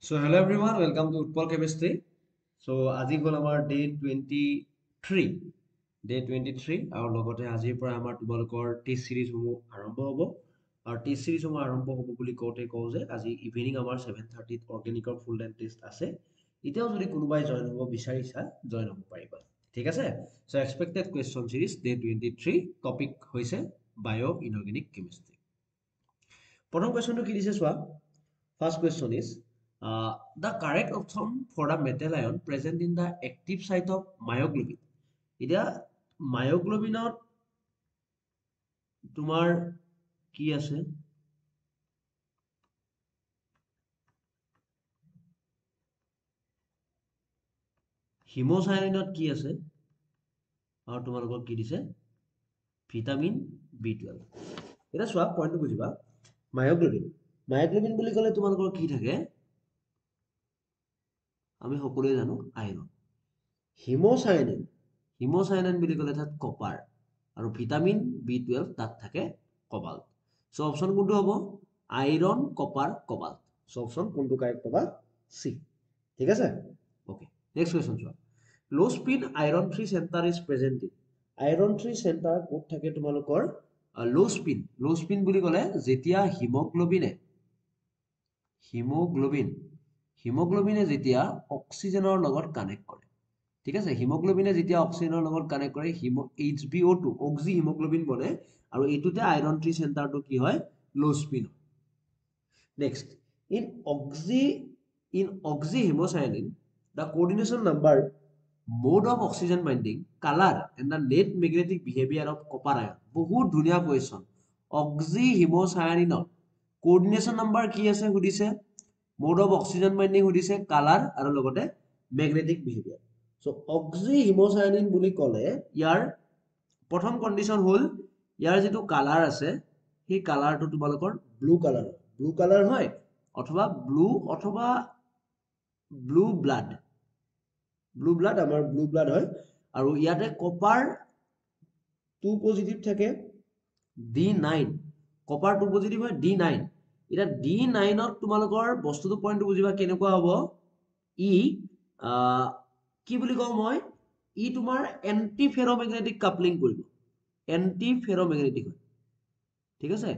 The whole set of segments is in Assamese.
So hello everyone, welcome to Utpal Chemistry. So আজি হ'ল আমাৰ ডে 23 ডে 23 আৰু লগতে আজিৰ পৰা আমাৰ তোমালোকৰ টেষ্ট সিৰিজসমূহ আৰম্ভ হ'ব আৰু টেষ্ট সিৰিজসমূহ আৰম্ভ হ'ব বুলি কওঁ যে আজি ইভিনিং আমাৰ 7:30 অৰ্গেনিকৰ ফুল টাইম টেষ্ট আছে। এতিয়াও যদি কোনোবাই জইন হ'ব বিচাৰিছা জইন হ'ব পাৰিবা। ঠিক আছে? So expected question series day 23 topic হৈছে বায়ো ইনঅৰ্গেনিক কেমিষ্ট্ৰি। প্ৰথম কুৱেশ্যনটো কি দিছে চোৱা। First question is the correct option for the metal ion present in the active site of myoglobin. এতিয়া মায়োগ্লোবিনত তোমাৰ কি আছে? হিমোসায়ানিনত কি আছে? আৰু তোমালোকক কি দিছে? Vitamin B12. এটা চোৱা পইণ্টটো বুজিবা। মায়োগ্লোবিন বুলি ক'লে তোমালোকৰ কি থাকে? আমি সকলোৱে জানো আইৰন। হিমোসায়ানিন বুলি ক'লে তাত কপাৰ আৰু ভিটামিন B12 তাত থাকে কবাল্ট। সো অপশন কোনটো হ'ব? Iron copper cobalt. So option কোনটো কাৰেক্ট পাবা? সি। ঠিক আছে? ওকে, নেক্সট কোৱেশ্যন চোৱা। Low spin iron 3 centre is present in. Iron 3 centre ক'ত থাকে তোমালোকৰ? লো স্পিন বুলি ক'লে যেতিয়া হিমোগ্লোবিনে যেতিয়া অক্সিজেনৰ লগত কানেক্ট কৰে। ঠিক আছে? হিমোগ্লোবিনে যেতিয়া অক্সিজেনৰ লগত কানেক্ট কৰে HbO2 অক্সি হিমোগ্লোবিন বনে আৰু এইটোতে আইৰন 3 চেণ্টাৰটো কি হয়? লো spin. Next, in oxy haemocyanin the coordination number, mode of oxygen binding, color and the net magnetic behavior of copper ion. বহুত ধুনীয়া কুৱেশ্যন। অক্সি হিমোসায়ানিনত কোঅৰ্ডিনেশ্যন নাম্বাৰ কি আছে সুধিছে, মোড অফ অক্সিজেন বাইন্ডিং সুধিছে, কালাৰ আৰু লগতে magnetic behaviour. So oxy haemocyanin বুলি ক'লে ইয়াৰ প্ৰথম কণ্ডিশ্যন হ'ল ইয়াৰ যিটো কালাৰ আছে সেই কালাৰটো তোমালোকৰ ব্লু কালাৰ হয় অথবা ব্লু ব্লাড আমাৰ ব্লু ব্লাড হয় আৰু ইয়াতে কপাৰ 2 পজিটিভ থাকে, D9 কপাৰ 2 পজিটিভ হয়, D9 এটা D9ত তোমালোকৰ বস্তুটো পইণ্টটো বুজিবা কেনেকুৱা হ'ব। কি বুলি কওঁ মই, ই তোমাৰ এন্টি ফেৰোমেগনেটিক কাপলিং কৰিব। এন্টি ফেৰোমেগনেটিক হয়। ঠিক আছে?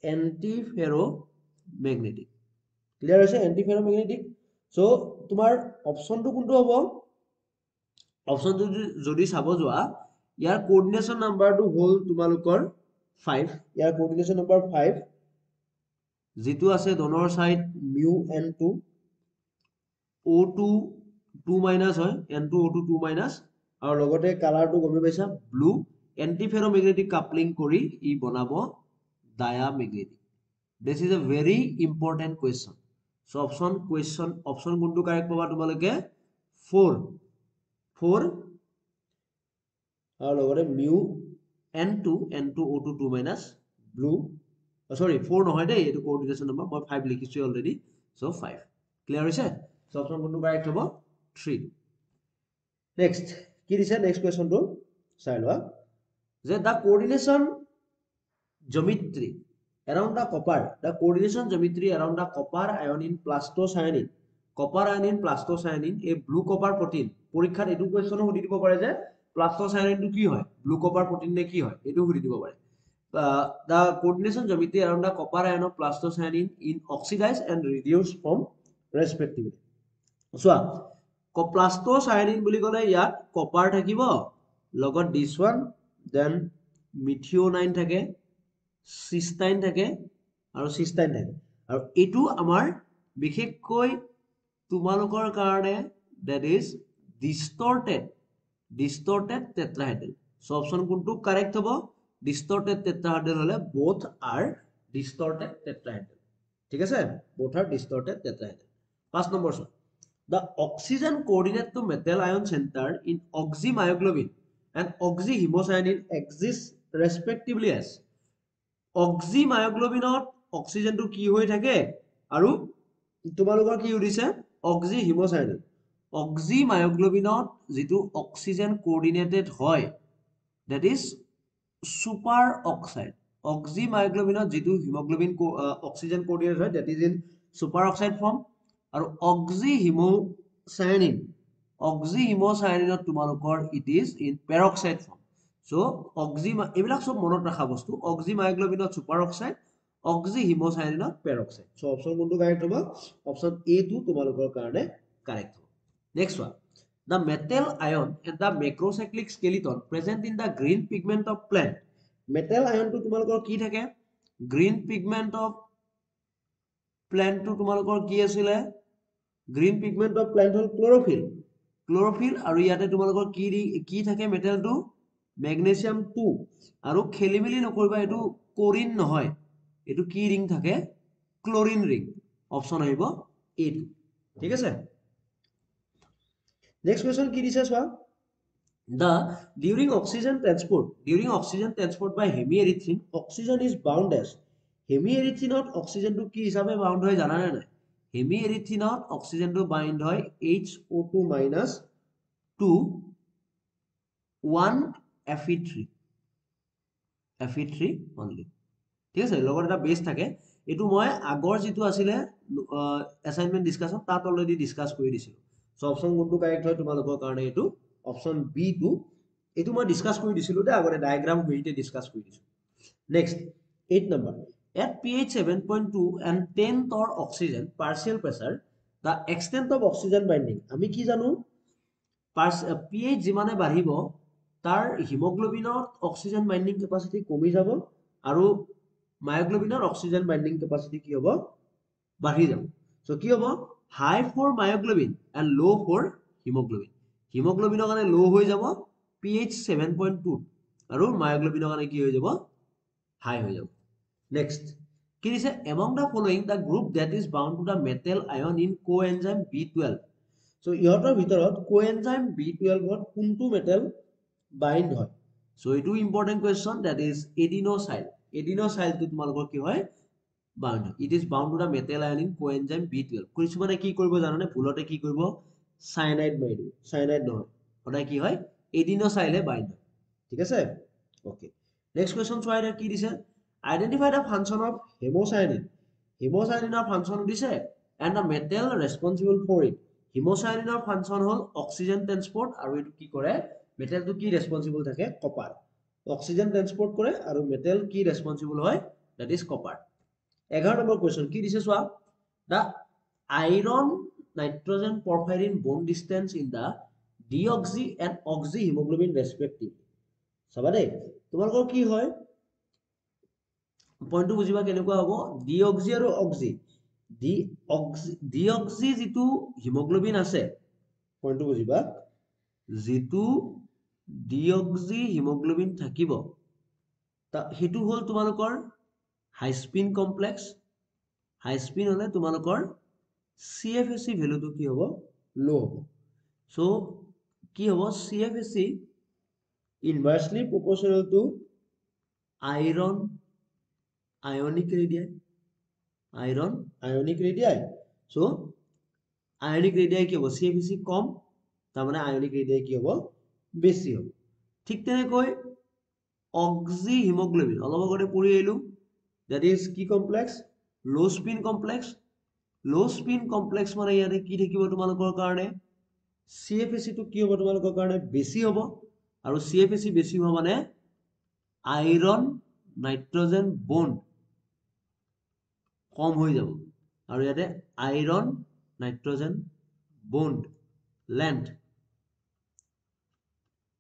এন্টি ফেৰোমেগনেটিক। ক্লিয়াৰ হৈছে? এন্টি ফেৰোমেগনেটিক। সো তোমাৰ অপশনটো কোনটো হ'ব? অপশনটো যদি চাব যোৱা ইয়াৰ কোঅৰ্ডিনেশ্যন নাম্বাৰটো হ'ল তোমালোকৰ 5। ইয়াৰ কোঅৰ্ডিনেশ্যন নাম্বাৰ 5 যিটো আছে ডনৰ side mu n2 O2 2 minus হয়, n2 O2 2 মাইনাস আৰু লগতে কালাৰটো গমে পাইছা ব্লু। এন্টি ফেৰোমেগনেটিক কাপলিং কৰি ই বনাব diamagnetic. This is a very important question. So option কোনটো কাৰেক্ট পাবা তোমালোকে? 4 আৰু লগতে mu n2 O2 2 minus blue. সৰি 4 নহয় দেই, এইটো কোঅৰ্ডিনেশ্যন নম্বৰ, মই 5 লিখিছোঁ অলৰেডি। সো 5 ক্লিয়াৰ হৈছে? সো অপশন কোনটো কাৰেক্ট হ'ব? 3। নেক্সট কি দিছে? নেক্সট কুৱেশ্যনটো চাই লোৱা যে দা coordination geometry around the copper, the coordination geometry around the copper ion in plastocyanin, a blue copper protein। পৰীক্ষাত এইটো কুৱেশ্যনো সুধি দিব পাৰে যে প্লাস্টোসায়ানিনটো কি হয়, ব্লু কপাৰ প্ৰটিন নে কি হয়, এইটো সুধি দিব পাৰে। The coordination geometry around the copper ion of plastocyanin in oxidized and reduced form respectively. চোৱা, প্লাস্টোসায়ানিন বুলি ক'লে ইয়াত কপাৰ থাকিব, লগত দিছ ওৱান, দেন মিথিঅ'নাইন থাকে, সিস্টাইন থাকে আৰু সিস্টাইন থাকে। আৰু এইটো আমাৰ বিশেষকৈ তোমালোকৰ কাৰণে that is distorted tetrahedral. So option কোনটো কারেক্ট হ'ব? distorted tetrahedral হলে both are distorted tetrahedral. ঠিক আছে? both are distorted tetrahedral. 5 number চোৱা, the oxygen coordinate to metal ion center in oxymyoglobin and oxyhemocyanin exists respectively as। অক্সিমায়োগ্লোবিনত অক্সিজেনটো কি হৈ থাকে আৰু তোমালোকৰ কি সুধিছে? অক্সিহিমোসায়ানিন। অক্সিমায়োগ্লোবিনত যিটো অক্সিজেন কোঅৰ্ডিনেটেড হয় that is সুপাৰ অক্সাইড। অক্সিমায়োগ্লোবিনত যিটো হিমোগ্লোবিন অক্সিজেন কোঅৰ্ডিনেটেড হয় that is in superoxide form আৰু অক্সিহিমোচায়ানিনত তোমালোকৰ it is in peroxide form so এইবিলাক সব মনত ৰাখা বস্তু অক্সিমায়োগ্লোবিনত সুপাৰ অক্সাইড অক্সিহিমোচায়ানিনত পেৰক্সাইড সো অপচন কোনটো কাৰেক্ট হ'ব অপচন এ টো তোমালোকৰ কাৰণে কাৰেক্ট হ'ব next one the metal ion and the macrocyclic skeleton present in the green pigment of plant metal ion to তোমালোকৰ কি থাকে green pigment of plant to তোমালোকৰ কি আছিল green pigment of plant hall chlorophyll আৰু ইয়াতে তোমালোকৰ কি থাকে metal to magnesium 2 আৰু খেলিমেলি নকৰিবা এটো chlorine নহয় এটো কি ring থাকে chlorine ring অপচন আহিব এ টো ঠিক আছে Next question কি দিছে চোৱা during oxygen transport by hemierythrin oxygen is bound as hemierythrinot oxygen to কি হিচাপে bound হয় জানা না নাই hemierythrinot oxygen to bind হয় HO2 minus 2 1 Fe3 only ঠিক আছে লগত এটা বেস থাকে এটো মই আগৰ যেটো আছিল অ্যাসাইনমেন্ট ডিসকাশন তাত অলৰেডি ডিসকাস কৰি দিছিলো সো অপশন কোনটো কাৰেক্ট হয় তোমালোকৰ কাৰণে এটো অপশন বি টো এটো মই ডিসকাস কৰি দিছিলো দে আগতে ডায়াগ্ৰাম হৈতে ডিসকাস কৰি দিছো next 8 number at pH 7.2 and 10th or oxygen partial pressure the extent of oxygen binding আমি কি জানো pH যিমানে বাঢ়িব তাৰ হিমোগ্লোবিনৰ অক্সিজেন বাইন্ডিং ক্যাপাসিটি কমি যাব আৰু মায়োগ্লোবিনৰ অক্সিজেন বাইন্ডিং ক্যাপাসিটি কি হ'ব বাঢ়ি যাব সো কি হ'ব হাই ফৰ মায়োগ্লোবিন এন্ড লো ফৰ হিমোগ্লোবিনৰ কাৰণে লো হৈ যাব pH 7.2 আৰু মায়োগ্লোবিনৰ কাৰণে কি হৈ যাব হাই হৈ যাব নেক্সট কি দিছে among the following the group that is bound to the metal ion in coenzyme B12 so ইহতৰ ভিতৰত coenzyme B12 ত কোনটো মেটেল বাইন্ড হয় সো এটো important question that is adenosine to তোমালোকৰ কি হয় bound it is bound to the metal ion in coenzyme B12 কিছুমানে কি কৰিব জানানে ভুলতে কি কৰিব সায়ানাইড মাৰিব সায়ানাইড নহয় ওটা কি হয় এডিনোসাইলে বাইন্ড হয় ঠিক আছে ওকে নেক্সট কোৱেশ্চন চোৱা এটা কি দিছে identify the function of hemocyanin function দিছে and the metal responsible for it hemocyanin function hall oxygen transport আৰু এটো কি কৰে metal to কি responsible থাকে copper oxygen transport কৰে আৰু metal কি responsible হয় that is copper 11 number question কি দিছে চোৱা the iron nitrogen porphyrin bond distance in the deoxy and oxy hemoglobin respectively চাবা দেই তোমালোকৰ কি হয় পইণ্টটো বুজিবা কেনেকুৱা হ'ব ডিঅক্সি আৰু অক্সি ডিঅক্সি যেটো হিমোগ্লোবিন আছে পইণ্টটো বুজিবা যেটো ডিঅক্সি হিমোগ্লোবিন থাকিব তা হেতু হল তোমালোকৰ হাই স্পিন কমপ্লেক্স হাই স্পিন হলে তোমালোকৰ CFSC ভ্যালুটো কি হ'ব লো হ'ব সো কি হ'ব CFSC inversely proportional to iron ionic radii so ionic radii কি হ'ব CFSC কম তাৰ মানে ionic radii কি হ'ব বেছি হ'ব ঠিক তেনেকৈ oxy hemoglobin অলপ আগতে পঢ়ি আহিলো that is কি কমপ্লেক্স low spin complex মানে ইয়াতে কি থাকিব তোমালোকৰ কাৰণে CFSC টো কি হ'ব তোমালোকৰ কাৰণে বেছি হ'ব আৰু CFSC বেছি হ'ব মানে আইৰন নাইট্ৰজেন বন্ড কম হৈ যাব আৰু ইয়াতে আইৰন নাইট্ৰজেন বন্ড লেন্থ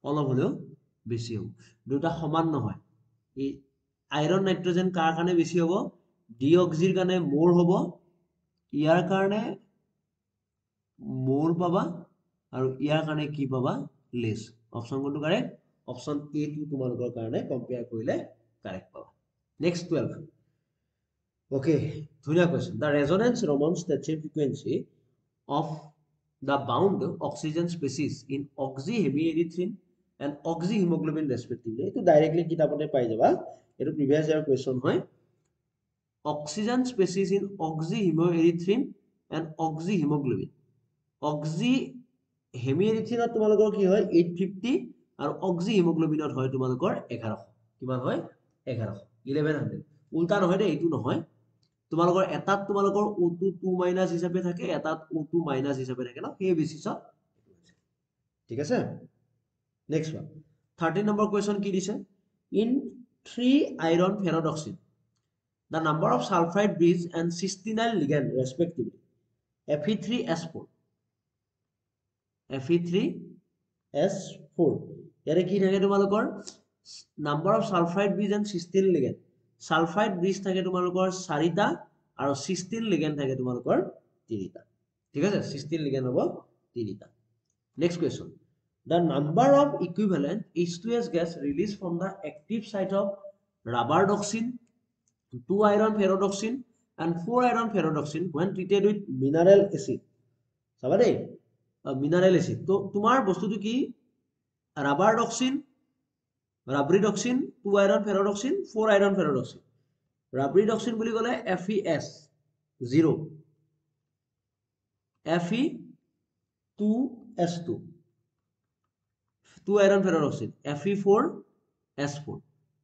অলপ হলেও বেছি হ'ব দুটা সমান নহয় এই আইৰন নাইট্ৰজেন কাৰ কাৰণে বেছি হ'ব ডিঅক্সিৰ কাৰণে মোৰ হ'ব ইয়াৰ কাৰণে মোৰ পাবা আৰু ইয়াৰ কাৰণে কি পাবা লেস অপচন কোনটো কাৰেক্ট অপচন এ টো তোমালোকৰ কাৰণে কম্পেয়াৰ কৰিলে কাৰেক্ট পাবা নেক্সট 12 ওকে ধুনীয়া question the resonance Raman station frequency of the bound oxygen species in oxyhemierythrin and oxyhemoglobin respectively এটো ডাইৰেক্টলি কিতাপতে পাই যাবা এটো প্ৰিভিয়াস ইয়াৰ কোৱেশ্চন হয় oxygen species in oxyhemierythrin and oxyhemoglobin oxyhemierythrin তোমালোকৰ কি হয় 850 আৰু oxyhemoglobinত হয় তোমালোকৰ 1100 কিমান হয় 1100 1100 উল্টা নহয় দে এটো নহয় তোমালোকৰ এটাত তোমালোকৰ O2 2 মাইনাস হিচাপে থাকে, এটাত O2 মাইনাস হিচাপে থাকে ন, সেই বেচিছত। ঠিক আছে, নেক্সট ওয়ান 13 নম্বৰ কুৱেশ্যন কি দিছে? In 3 iron ferredoxin the number of sulfide bridge and cysteinyl ligand respectively Fe3S4 Fe3S4 ইয়াৰে কি থাকে তোমালোকৰ number of sulfide bridge and cysteinyl ligand sulfide bridge থাকে তোমালোকৰ 4টা আৰু cysteinyl ligand থাকে তোমালোকৰ 3টা ঠিক আছে cysteinyl ligand হ'ব 3টা next question the number of equivalent H2S gas released from the active site of rubberdoxin 2 iron ferrodoxin and 4 iron ferrodoxin when treated with mineral acid চাবা দেই mineral acid তো তোমাৰ বস্তুটো কি rubberdoxin rubbridoxin 2 iron ferrodoxin 4 iron ferrodoxin rubbridoxin বুলি ক'লে FeS 0 Fe2S2 2 iron ferrodoxin Fe4S4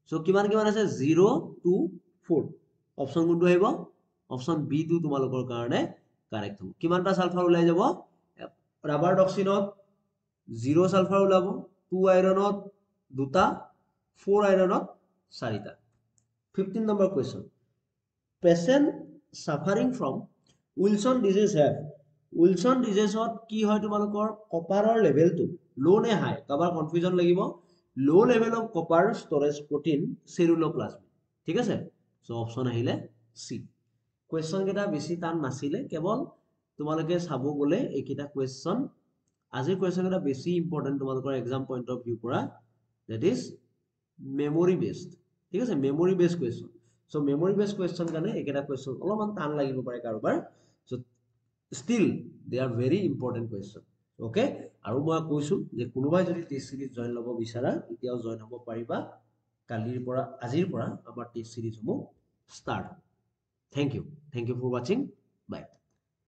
so কিমান কিমান আছে 0 2 4 অপশন কোনটো আহিব অপশন বি টো তোমালোকৰ কাৰণে কাৰেক্ট হ'ব কিমানটা সালফাৰ ওলাই যাব ৰাবাৰ ডক্সিনত 0 সালফাৰ ওলাব 2 আইৰনত দুটা 4 আইৰনত চাৰিটা 15 number question patient suffering from Wilson disease have Wilson ডিজিজত কি হয় তোমালোকৰ কপাৰৰ লেভেলটো লো নে হাই কাবাৰ কনফিউজন লাগিব low level of copper storage protein ceruloplasmin ঠিক আছে সো অপশন আহিলে সি কোৱেশ্চন কেটা বেছি টান নাছিলে কেৱল তোমালোকে চাব গলে এইকিটা কোৱেশ্চন আজিৰ কোৱেশ্চন কেটা বেছি ইম্পৰ্টেন্ট তোমালোকৰ এক্সাম পইণ্ট অফ ভিউ পৰা দ্যাট ইজ মেমৰি বেসড ঠিক আছে memory based question so memory based question কাৰণে এইকিটা কোৱেশ্চন অলপমান টান লাগিব পাৰে কাৰোবাৰ so still they are very important question okay আৰু মই কৈছো যে কোনোবাই যদি টেষ্ট সিৰিজ জয়েন লব বিচাৰা এতিয়াও জয়েন হ'ব পাৰিবা কালিৰ পৰা আজিৰ পৰা আমাৰ টেষ্ট সিৰিজ হ'ব start thank you for watching bye